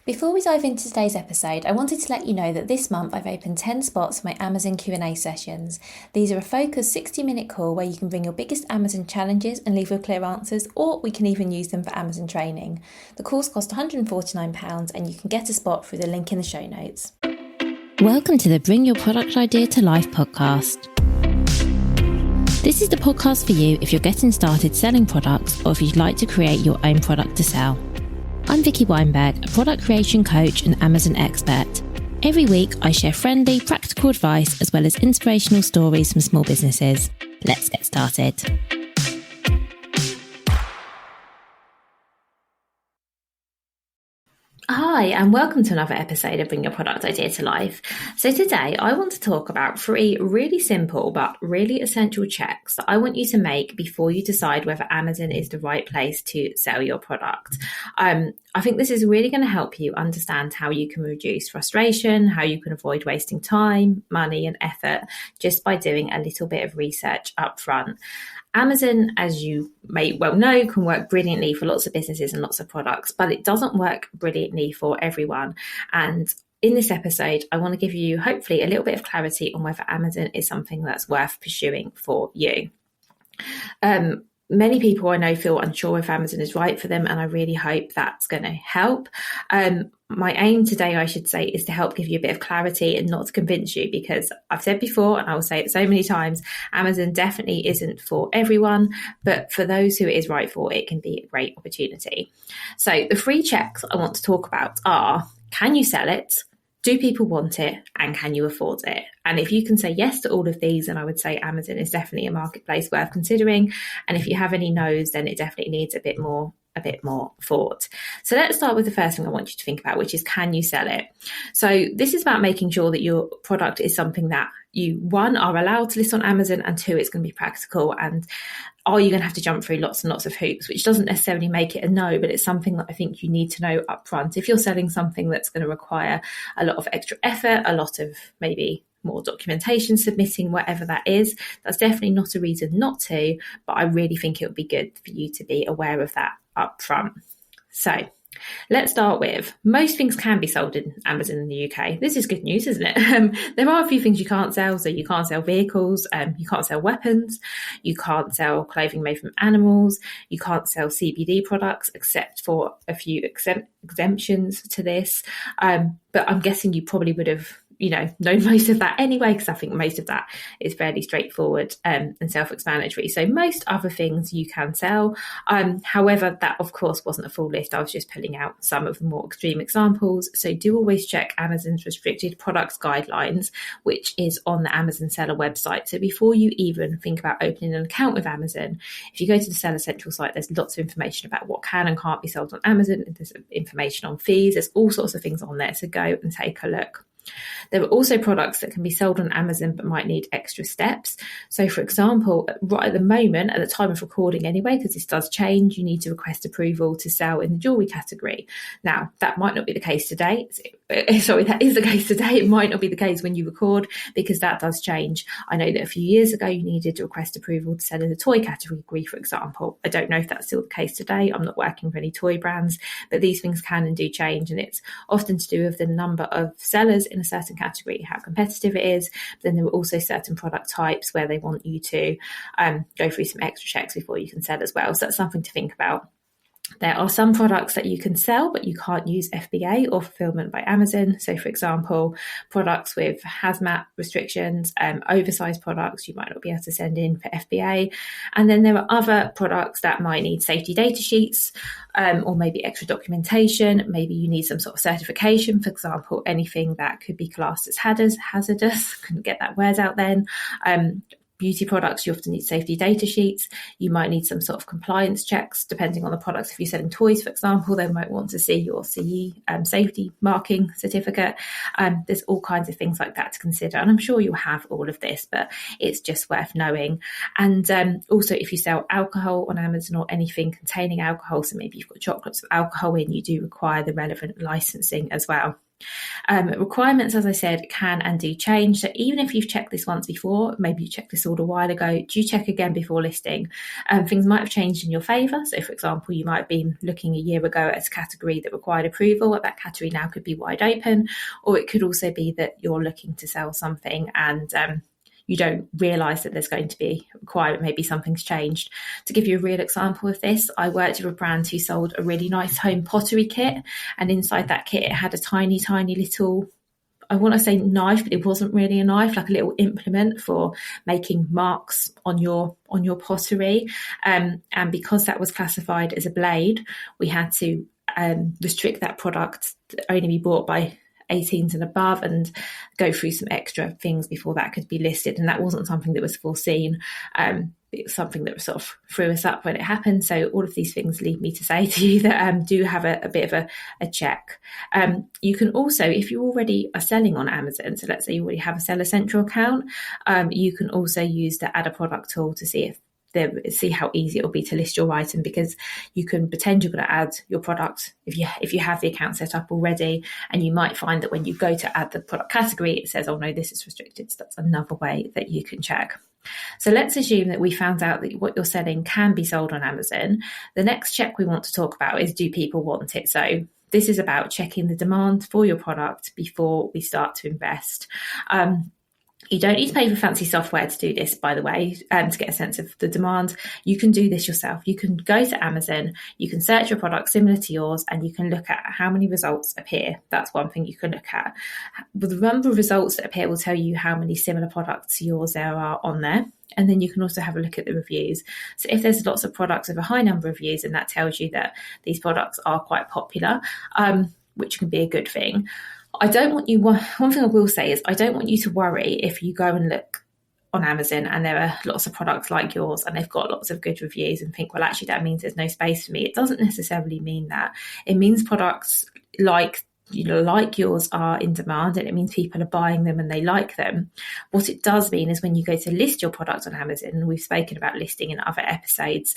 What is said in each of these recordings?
Before we dive into today's episode, I wanted to let you know that this month I've opened 10 spots for my Amazon Q&A sessions. These are a focused 60-minute call where you can bring your biggest Amazon challenges and leave with clear answers, or we can even use them for Amazon training. The calls cost £149 and you can get a spot through the link in the show notes. Welcome to the Bring Your Product Idea to Life podcast. This is the podcast for you if you're getting started selling products or if you'd like to create your own product to sell. I'm Vicky Weinberg, a product creation coach and Amazon expert. Every week, I share friendly, practical advice as well as inspirational stories from small businesses. Let's get started. Hi, and welcome to another episode of Bring Your Product Idea to Life. So today I want to talk about 3 really simple but really essential checks that I want you to make before you decide whether Amazon is the right place to sell your product. I think this is really going to help you understand how you can reduce frustration, how you can avoid wasting time, money and effort just by doing a little bit of research up front. Amazon, as you may well know, can work brilliantly for lots of businesses and lots of products, but it doesn't work brilliantly for everyone. And in this episode, I want to give you hopefully a little bit of clarity on whether Amazon is something that's worth pursuing for you. Many people I know feel unsure if Amazon is right for them, and I really hope that's going to help. My aim today, I should say, is to help give you a bit of clarity and not to convince you, because I've said before, and I will say it so many times, Amazon definitely isn't for everyone, but for those who it is right for, it can be a great opportunity. So the 3 checks I want to talk about are: can you sell it? Do people want it? And can you afford it? And if you can say yes to all of these, then I would say Amazon is definitely a marketplace worth considering. And if you have any no's, then it definitely needs a bit more thought. So let's start with the first thing I want you to think about, which is, can you sell it? So this is about making sure that your product is something that you, 1, are allowed to list on Amazon, and 2, it's going to be practical. And are you going to have to jump through lots and lots of hoops, which doesn't necessarily make it a no, but it's something that I think you need to know up front. If you're selling something that's going to require a lot of extra effort, a lot of maybe more documentation submitting, whatever that is, that's definitely not a reason not to, but I really think it would be good for you to be aware of that up front. So let's start with, most things can be sold in Amazon in the UK. This is good news, isn't it? There are a few things you can't sell. So you can't sell vehicles, you can't sell weapons, you can't sell clothing made from animals, you can't sell CBD products, except for a few exemptions to this. But I'm guessing you probably would have known most of that anyway, because I think most of that is fairly straightforward and self-explanatory. So most other things you can sell. However, that of course wasn't a full list. I was just pulling out some of the more extreme examples. So do always check Amazon's restricted products guidelines, which is on the Amazon seller website. So before you even think about opening an account with Amazon, if you go to the Seller Central site, there's lots of information about what can and can't be sold on Amazon. There's information on fees. There's all sorts of things on there. So go and take a look. There are also products that can be sold on Amazon but might need extra steps. So for example, right at the moment, at the time of recording anyway, because this does change, you need to request approval to sell in the jewellery category. Now, that might not be the case today. That is the case today. It might not be the case when you record, because that does change. I know that a few years ago you needed to request approval to sell in the toy category, for example. I don't know if that's still the case today. I'm not working for any toy brands, but these things can and do change, and it's often to do with the number of sellers in a certain category, how competitive it is. But then there are also certain product types where they want you to go through some extra checks before you can sell as well. So that's something to think about. There are some products that you can sell, but you can't use FBA or fulfillment by Amazon. So, for example, products with hazmat restrictions, oversized products, you might not be able to send in for FBA. And then there are other products that might need safety data sheets, or maybe extra documentation. Maybe you need some sort of certification, for example, anything that could be classed as hazardous. Couldn't get that word out then. Beauty products, you often need safety data sheets. You might need some sort of compliance checks, depending on the products. If you're selling toys, for example, they might want to see your CE safety marking certificate. There's all kinds of things like that to consider. And I'm sure you'll have all of this, but it's just worth knowing. And also, if you sell alcohol on Amazon or anything containing alcohol, so maybe you've got chocolates with alcohol in, you do require the relevant licensing as well. Requirements, as I said, can and do change. So even if you've checked this once before, maybe you checked this all a while ago, do check again before listing. Things might have changed in your favour. So, for example, you might have been looking a year ago at a category that required approval. That category now could be wide open, or it could also be that you're looking to sell something and you don't realise that there's going to be a requirement. Maybe something's changed. To give you a real example of this, I worked with a brand who sold a really nice home pottery kit, and inside that kit it had a tiny little, I want to say knife, but it wasn't really a knife, like a little implement for making marks on your pottery. And because that was classified as a blade, we had to restrict that product to only be bought by 18s and above and go through some extra things before that could be listed. And that wasn't something that was foreseen. It was something that sort of threw us up when it happened. So all of these things lead me to say to you that do have a bit of a check. You can also, if you already are selling on Amazon, so let's say you already have a Seller Central account, you can also use the Add a Product tool to see how easy it will be to list your item, because you can pretend you're going to add your product if you have the account set up already, and you might find that when you go to add the product category, it says, oh no, this is restricted. So that's another way that you can check. So let's assume that we found out that what you're selling can be sold on Amazon. The next check we want to talk about is, do people want it? So this is about checking the demand for your product before we start to invest. You don't need to pay for fancy software to do this, by the way, to get a sense of the demand. You can do this yourself. You can go to Amazon, you can search a product similar to yours, and you can look at how many results appear. That's one thing you can look at. The number of results that appear will tell you how many similar products to yours there are on there. And then you can also have a look at the reviews. So if there's lots of products with a high number of reviews, then that tells you that these products are quite popular, which can be a good thing. One thing I will say is, I don't want you to worry if you go and look on Amazon and there are lots of products like yours and they've got lots of good reviews and think, well, actually that means there's no space for me. It doesn't necessarily mean that. It means products like yours are in demand, and it means people are buying them and they like them. What it does mean is, when you go to list your product on Amazon, and we've spoken about listing in other episodes,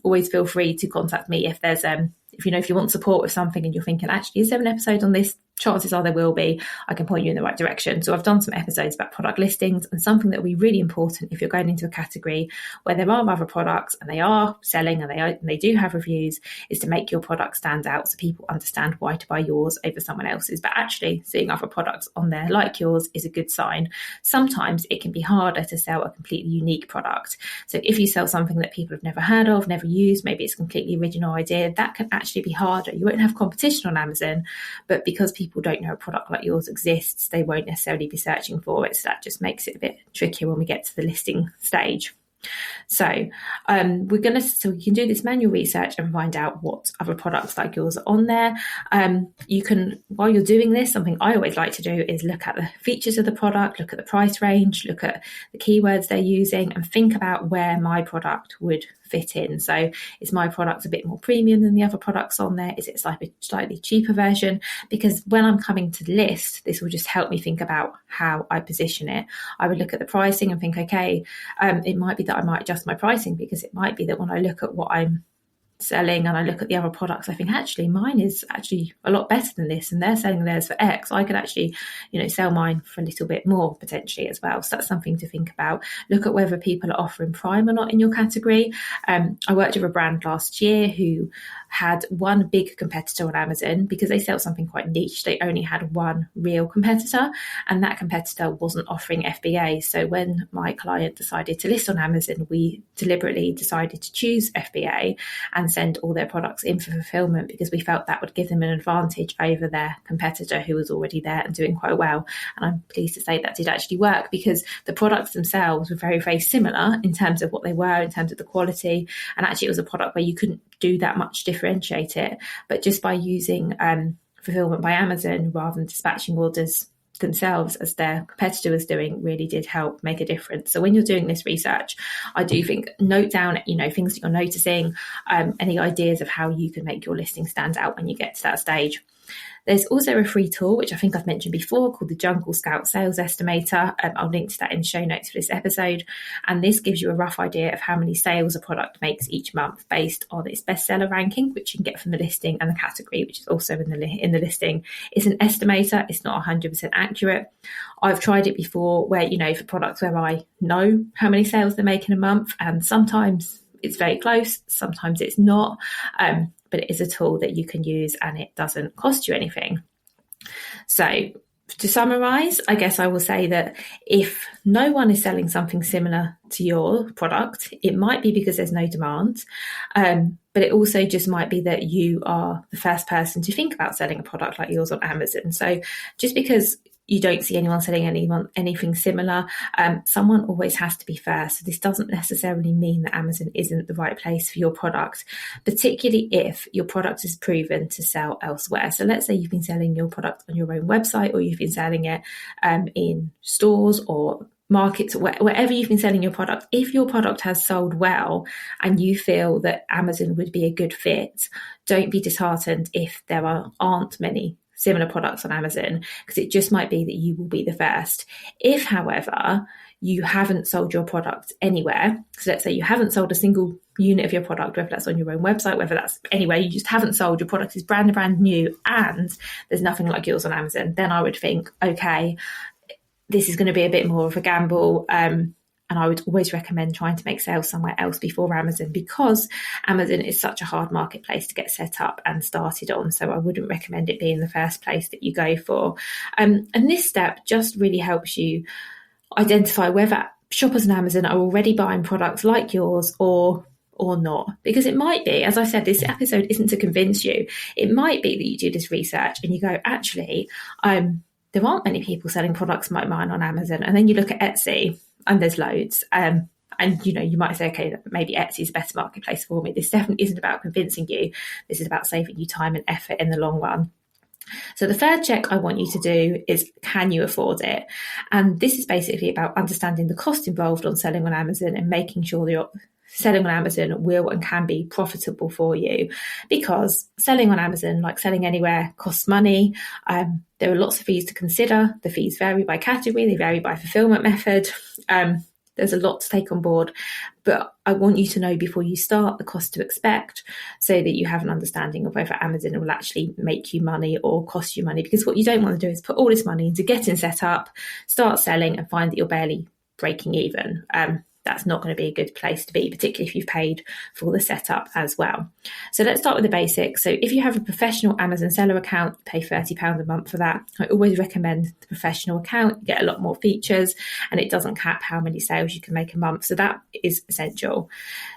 always feel free to contact me if there's if you want support with something and you're thinking, actually, is there an episode on this? Chances are there will be. I can point you in the right direction. So I've done some episodes about product listings, and something that will be really important if you're going into a category where there are other products and they are selling and they do have reviews, is to make your product stand out so people understand why to buy yours over someone else's. But actually, seeing other products on there like yours is a good sign. Sometimes it can be harder to sell a completely unique product. So if you sell something that people have never heard of, never used, maybe it's a completely original idea, that can actually be harder. You won't have competition on Amazon, but because people don't know a product like yours exists, they won't necessarily be searching for it. So that just makes it a bit trickier when we get to the listing stage. So we can do this manual research and find out what other products like yours are on there. You can, while you're doing this, something I always like to do is look at the features of the product, look at the price range, look at the keywords they're using, and think about where my product would fit in. So is my product a bit more premium than the other products on there? Is it a slightly cheaper version? Because when I'm coming to the list, this will just help me think about how I position it. I would look at the pricing and think, okay, it might be that I might adjust my pricing, because it might be that when I look at what I'm selling and I look at the other products, I think, actually mine is actually a lot better than this, and they're selling theirs for X. I could actually sell mine for a little bit more potentially as well. So that's something to think about. Look at whether people are offering Prime or not in your category. I worked with a brand last year who had one big competitor on Amazon. Because they sell something quite niche, they only had one real competitor, and that competitor wasn't offering FBA. So when my client decided to list on Amazon, we deliberately decided to choose FBA and send all their products in for fulfillment, because we felt that would give them an advantage over their competitor who was already there and doing quite well. And I'm pleased to say that did actually work, because the products themselves were very, very similar in terms of what they were, in terms of the quality. And actually it was a product where you couldn't do that much differentiate it, but just by using fulfillment by Amazon rather than dispatching orders themselves as their competitor was doing, really did help make a difference. So when you're doing this research, I do think note down things that you're noticing, any ideas of how you can make your listing stand out when you get to that stage. There's also a free tool, which I think I've mentioned before, called the Jungle Scout Sales Estimator. I'll link to that in the show notes for this episode. And this gives you a rough idea of how many sales a product makes each month based on its bestseller ranking, which you can get from the listing, and the category, which is also in the listing. It's an estimator. It's not 100% accurate. I've tried it before where, for products where I know how many sales they're making a month, and sometimes it's very close, sometimes it's not. But it is a tool that you can use and it doesn't cost you anything. So to summarize, I guess I will say that if no one is selling something similar to your product, it might be because there's no demand. But it also just might be that you are the first person to think about selling a product like yours on Amazon. So just because you don't see anyone selling anything similar, someone always has to be first. So this doesn't necessarily mean that Amazon isn't the right place for your product, particularly if your product is proven to sell elsewhere. So let's say you've been selling your product on your own website, or you've been selling it in stores or markets, wherever you've been selling your product. If your product has sold well and you feel that Amazon would be a good fit, don't be disheartened if there aren't many similar products on Amazon, because it just might be that you will be the first. If, however, you haven't sold your product anywhere, so let's say you haven't sold a single unit of your product, whether that's on your own website, whether that's anywhere, you just haven't sold, your product is brand new and there's nothing like yours on Amazon, then I would think, okay, this is going to be a bit more of a gamble. And I would always recommend trying to make sales somewhere else before Amazon, because Amazon is such a hard marketplace to get set up and started on. So I wouldn't recommend it being the first place that you go for. And this step just really helps you identify whether shoppers on Amazon are already buying products like yours or not. Because it might be, as I said, this episode isn't to convince you. It might be that you do this research and you go, actually, there aren't many people selling products like mine on Amazon. And then you look at Etsy, and there's loads. And, you might say, okay, maybe Etsy is a better marketplace for me. This definitely isn't about convincing you. This is about saving you time and effort in the long run. So the third check I want you to do is, can you afford it? And this is basically about understanding the cost involved on selling on Amazon and making sure that you're selling on Amazon will and can be profitable for you, because selling on Amazon, like selling anywhere, costs money. There are lots of fees to consider. The fees vary by category, they vary by fulfillment method. There's a lot to take on board, but I want you to know before you start the cost to expect, so that you have an understanding of whether Amazon will actually make you money or cost you money. Because what you don't want to do is put all this money into getting set up, start selling, and find that you're barely breaking even. That's not going to be a good place to be, particularly if you've paid for the setup as well. So let's start with the basics. So if you have a professional Amazon seller account, pay £30 a month for that. I always recommend the professional account. You get a lot more features and it doesn't cap how many sales you can make a month. So that is essential.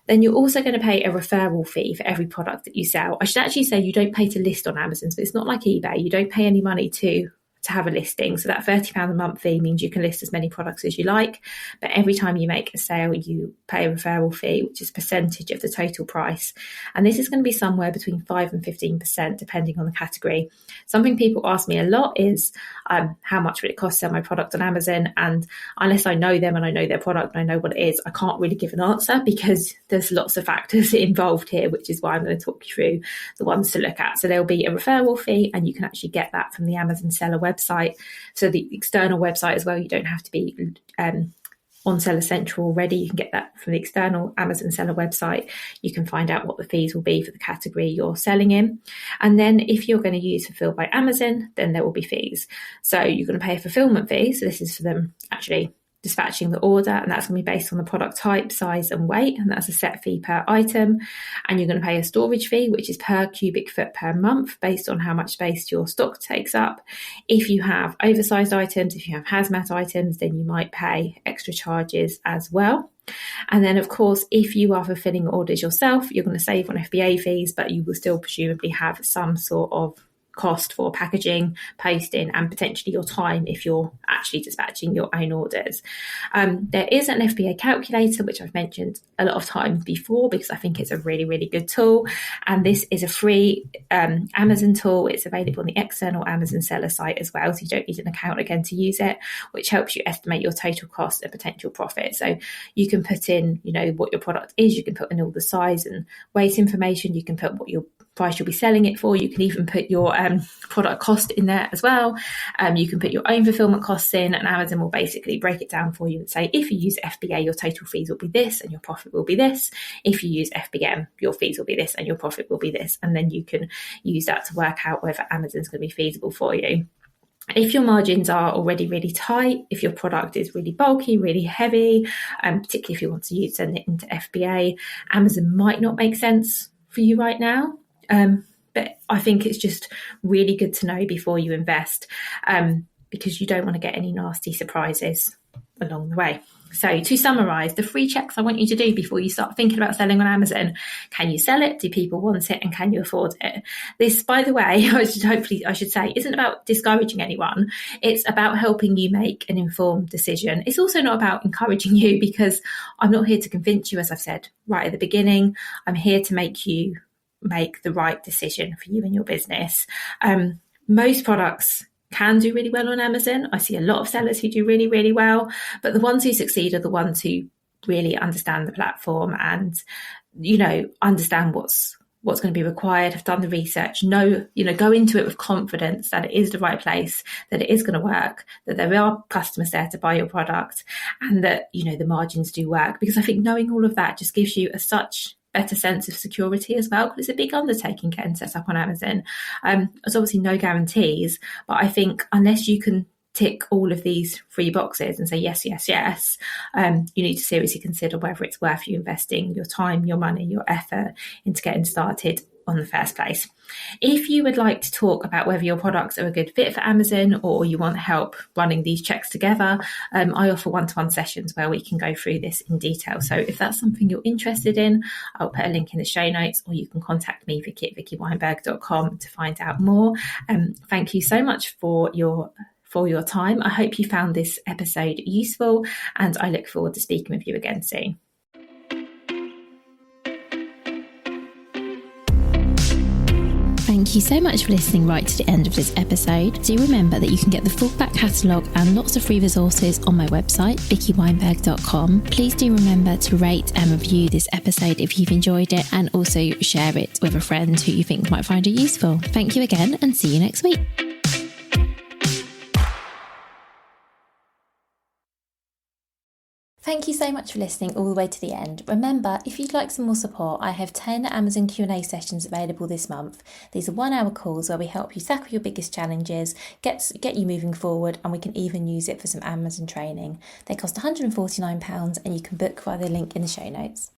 Then you're also going to pay a referral fee for every product that you sell. I should actually say you don't pay to list on Amazon. So it's not like eBay. You don't pay any money to have a listing. So that £30 a month fee means you can list as many products as you like, but every time you make a sale, you pay a referral fee, which is a percentage of the total price. And this is going to be somewhere between 5 and 15%, depending on the category. Something people ask me a lot is, how much would it cost to sell my product on Amazon? And unless I know them and I know their product and I know what it is, I can't really give an answer, because there's lots of factors involved here, which is why I'm going to talk you through the ones to look at. So there'll be a referral fee, and you can actually get that from the Amazon seller website. So the external website as well, you don't have to be on Seller Central already. You can get that from the external Amazon seller website. You can find out what the fees will be for the category you're selling in. And then if you're going to use Fulfilled by Amazon, then there will be fees. So you're going to pay a fulfillment fee. So this is for them actually dispatching the order, and that's going to be based on the product type, size and weight, and that's a set fee per item. And you're going to pay a storage fee, which is per cubic foot per month, based on how much space your stock takes up. If you have oversized items, if you have hazmat items, then you might pay extra charges as well. And then, of course, if you are fulfilling orders yourself, you're going to save on FBA fees, but you will still presumably have some sort of cost for packaging, posting, and potentially your time if you're actually dispatching your own orders. There is an FBA calculator, which I've mentioned a lot of times before, because I think it's a really, really good tool. And this is a free Amazon tool. It's available on the external Amazon seller site as well, so you don't need an account again to use it, which helps you estimate your total cost and potential profit. So you can put in, what your product is. You can put in all the size and weight information. You can put what your price you'll be selling it for. You can even put your product cost in there as well. You can put your own fulfillment costs in, and Amazon will basically break it down for you and say, if you use FBA, your total fees will be this and your profit will be this. If you use FBM, your fees will be this and your profit will be this. And then you can use that to work out whether Amazon's going to be feasible for you. If your margins are already really tight, if your product is really bulky, really heavy, particularly if you want to send it into FBA, Amazon might not make sense for you right now. But I think it's just really good to know before you invest, because you don't want to get any nasty surprises along the way. So to summarise, the 3 checks I want you to do before you start thinking about selling on Amazon: can you sell it? Do people want it? And can you afford it? This, by the way, I should say, isn't about discouraging anyone. It's about helping you make an informed decision. It's also not about encouraging you, because I'm not here to convince you, as I've said right at the beginning. I'm here to make you make the right decision for you and your business. Most products can do really well on Amazon. I see a lot of sellers who do really, really well, but the ones who succeed are the ones who really understand the platform and, understand what's going to be required, have done the research, go into it with confidence that it is the right place, that it is going to work, that there are customers there to buy your product, and that, the margins do work. Because I think knowing all of that just gives you such better sense of security as well, because it's a big undertaking getting set up on Amazon. There's obviously no guarantees, but I think unless you can tick all of these 3 boxes and say yes, yes, yes, you need to seriously consider whether it's worth you investing your time, your money, your effort into getting started on the first place. If you would like to talk about whether your products are a good fit for Amazon, or you want help running these checks together, I offer one-to-one sessions where we can go through this in detail. So if that's something you're interested in, I'll put a link in the show notes, or you can contact me, vicky@vickyweinberg.com, to find out more. Thank you so much for your time. I hope you found this episode useful, and I look forward to speaking with you again soon. Thank you so much for listening right to the end of this episode. Do remember that you can get the full back catalogue and lots of free resources on my website, vickyweinberg.com. Please do remember to rate and review this episode if you've enjoyed it, and also share it with a friend who you think might find it useful. Thank you again, and see you next week. Thank you so much for listening all the way to the end. Remember, if you'd like some more support, I have 10 Amazon Q&A sessions available this month. These are 1-hour calls where we help you tackle your biggest challenges, get you moving forward, and we can even use it for some Amazon training. They cost £149, and you can book via the link in the show notes.